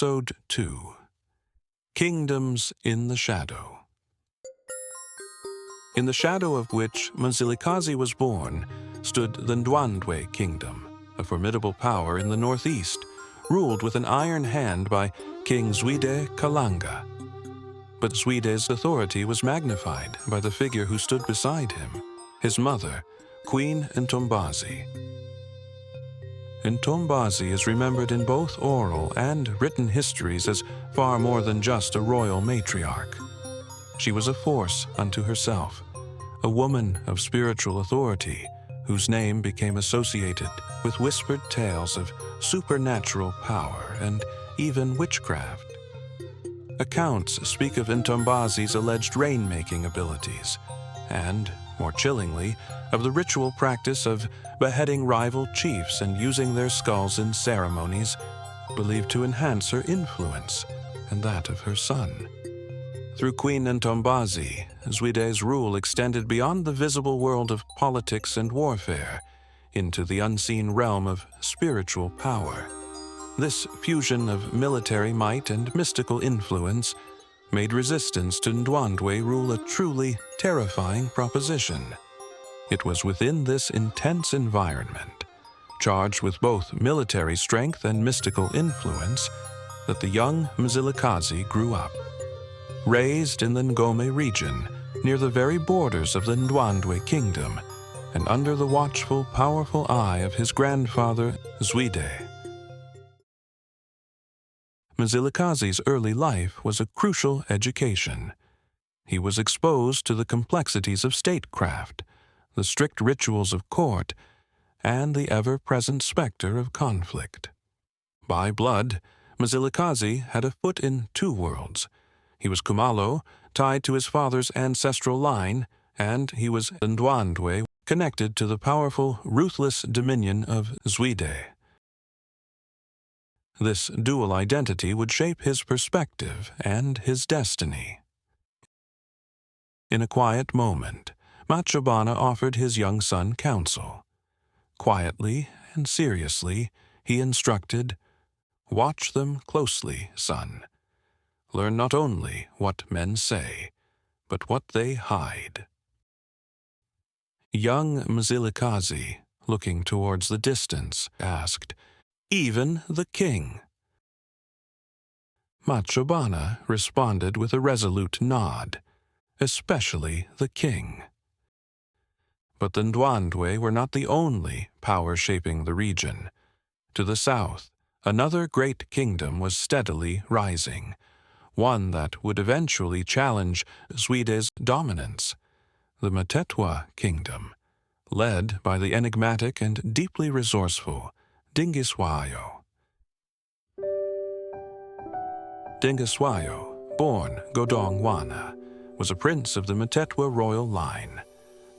Episode 2 Kingdoms in the Shadow. In the shadow of which Mzilikazi was born stood the Ndwandwe Kingdom, a formidable power in the northeast, ruled with an iron hand by King Zwide Kalanga. But Zwide's authority was magnified by the figure who stood beside him, his mother, Queen Ntombazi. Ntombazi is remembered in both oral and written histories as far more than just a royal matriarch. She was a force unto herself, a woman of spiritual authority whose name became associated with whispered tales of supernatural power and even witchcraft. Accounts speak of Ntombazi's alleged rain-making abilities, and, more chillingly, of the ritual practice of beheading rival chiefs and using their skulls in ceremonies believed to enhance her influence and that of her son. Through Queen Ntombazi, Zwide's rule extended beyond the visible world of politics and warfare into the unseen realm of spiritual power. This fusion of military might and mystical influence made resistance to Ndwandwe rule a truly terrifying proposition. It was within this intense environment, charged with both military strength and mystical influence, that the young Mzilikazi grew up. Raised in the Ngome region, near the very borders of the Ndwandwe Kingdom, and under the watchful, powerful eye of his grandfather, Zwide. Mzilikazi's early life was a crucial education. He was exposed to the complexities of statecraft, the strict rituals of court, and the ever-present specter of conflict. By blood, Mzilikazi had a foot in two worlds. He was Kumalo, tied to his father's ancestral line, and he was Ndwandwe, connected to the powerful, ruthless dominion of Zwide. This dual identity would shape his perspective and his destiny. In a quiet moment, Machobana offered his young son counsel. Quietly and seriously, he instructed, "Watch them closely, son. Learn not only what men say, but what they hide." Young Mzilikazi, looking towards the distance, asked, "Even the king?" Machobana responded with a resolute nod, "Especially the king." But the Ndwandwe were not the only power shaping the region. To the south, another great kingdom was steadily rising, one that would eventually challenge Zwide's dominance, the Mthethwa Kingdom, led by the enigmatic and deeply resourceful Dingiswayo. Dingiswayo, born Godongwana, was a prince of the Mthethwa royal line.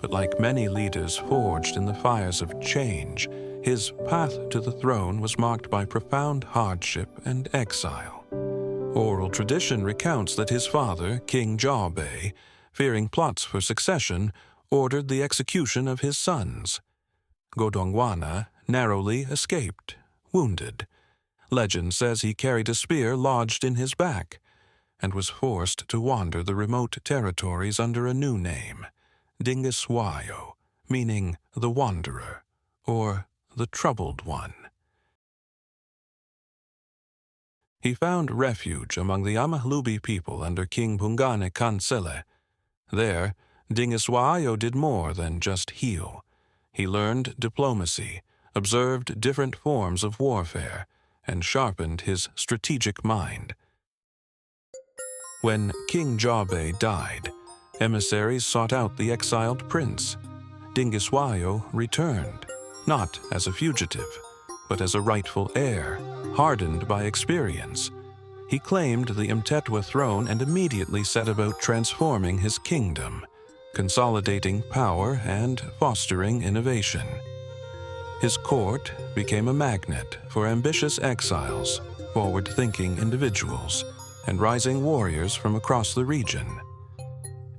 But like many leaders forged in the fires of change, his path to the throne was marked by profound hardship and exile. Oral tradition recounts that his father, King Zwide, fearing plots for succession, ordered the execution of his sons. Godongwana narrowly escaped, wounded. Legend says he carried a spear lodged in his back, and was forced to wander the remote territories under a new name, Dingiswayo, meaning the wanderer, or the troubled one. He found refuge among the Amahlubi people under King Pungane Kansele. There, Dingiswayo did more than just heal. He learned diplomacy, observed different forms of warfare, and sharpened his strategic mind. When King Zwide died, emissaries sought out the exiled prince. Dingiswayo returned, not as a fugitive, but as a rightful heir, hardened by experience. He claimed the Mthethwa throne and immediately set about transforming his kingdom, consolidating power and fostering innovation. His court became a magnet for ambitious exiles, forward-thinking individuals, and rising warriors from across the region.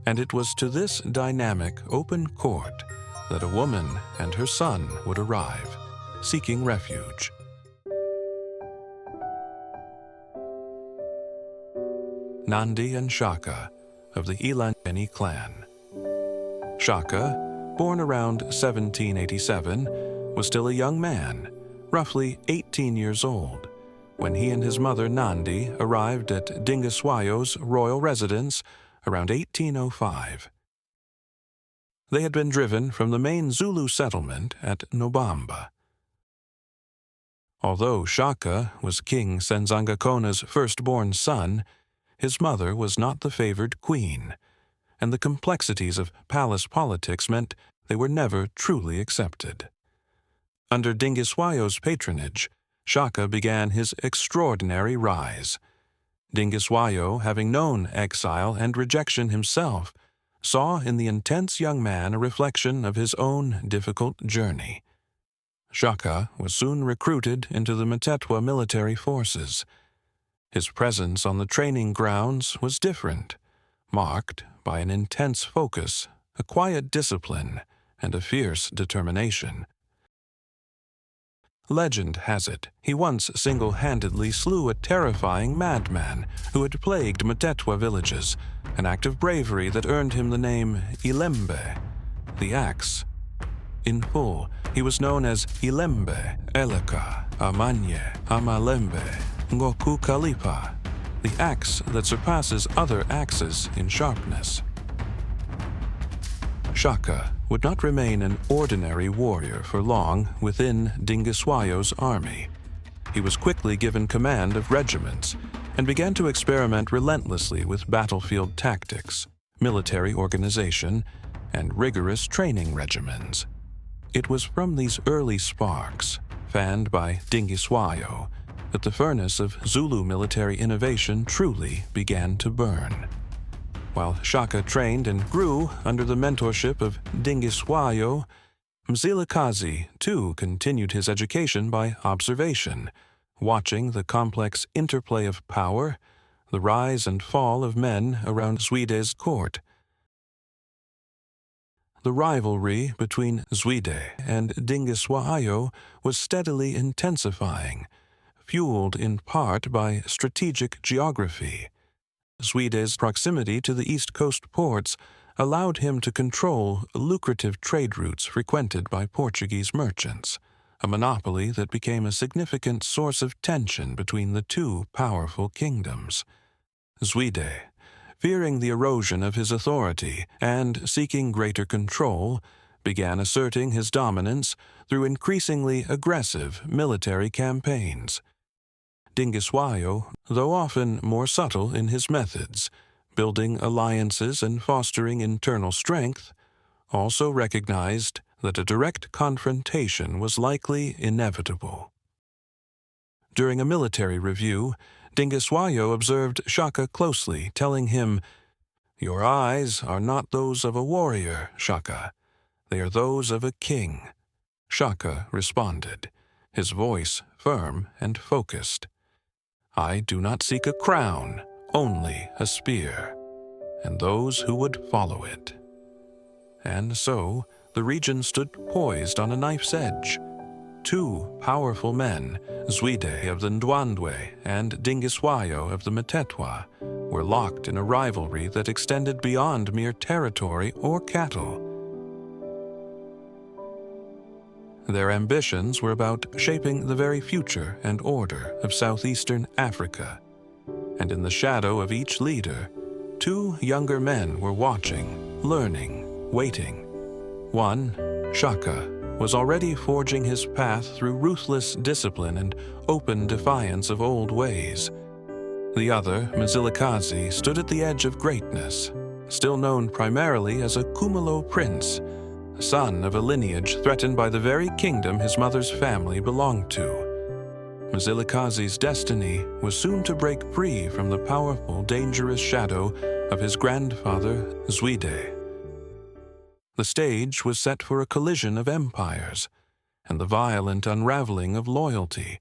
And it was to this dynamic, open court that a woman and her son would arrive, seeking refuge. Nandi and Shaka of the Ndwandwe clan. Shaka, born around 1787, was still a young man, roughly 18 years old, when he and his mother Nandi arrived at Dingiswayo's royal residence around 1805. They had been driven from the main Zulu settlement at Nobamba. Although Shaka was King Senzangakona's firstborn son, his mother was not the favored queen, and the complexities of palace politics meant they were never truly accepted. Under Dingiswayo's patronage, Shaka began his extraordinary rise. Dingiswayo, having known exile and rejection himself, saw in the intense young man a reflection of his own difficult journey. Shaka was soon recruited into the Mthethwa military forces. His presence on the training grounds was different, marked by an intense focus, a quiet discipline, and a fierce determination. Legend has it he once single-handedly slew a terrifying madman who had plagued Mthethwa villages, an act of bravery that earned him the name Ilembe, the Axe. In full, he was known as Ilembe, Eleka, Amanye, Amalembe, Ngoku Kalipa, the axe that surpasses other axes in sharpness. Shaka would not remain an ordinary warrior for long within Dingiswayo's army. He was quickly given command of regiments and began to experiment relentlessly with battlefield tactics, military organization, and rigorous training regimens. It was from these early sparks, fanned by Dingiswayo, that the furnace of Zulu military innovation truly began to burn. While Shaka trained and grew under the mentorship of Dingiswayo, Mzilikazi too continued his education by observation, watching the complex interplay of power, the rise and fall of men around Zwide's court. The rivalry between Zwide and Dingiswayo was steadily intensifying, fueled in part by strategic geography. Zwide's proximity to the East Coast ports allowed him to control lucrative trade routes frequented by Portuguese merchants, a monopoly that became a significant source of tension between the two powerful kingdoms. Zwide, fearing the erosion of his authority and seeking greater control, began asserting his dominance through increasingly aggressive military campaigns. Dingiswayo, though often more subtle in his methods, building alliances and fostering internal strength, also recognized that a direct confrontation was likely inevitable. During a military review, Dingiswayo observed Shaka closely, telling him, "Your eyes are not those of a warrior, Shaka. They are those of a king." Shaka responded, his voice firm and focused. "I do not seek a crown, only a spear, and those who would follow it." And so, the region stood poised on a knife's edge. Two powerful men, Zwide of the Ndwandwe and Dingiswayo of the Mthethwa, were locked in a rivalry that extended beyond mere territory or cattle. Their ambitions were about shaping the very future and order of southeastern Africa, and in the shadow of each leader, two younger men were watching, learning, waiting. One, Shaka, was already forging his path through ruthless discipline and open defiance of old ways. The other, Mzilikazi, stood at the edge of greatness, still known primarily as a Kumalo prince, son of a lineage threatened by the very kingdom his mother's family belonged to. Mzilikazi's destiny was soon to break free from the powerful, dangerous shadow of his grandfather, Zwide. The stage was set for a collision of empires, and the violent unraveling of loyalty,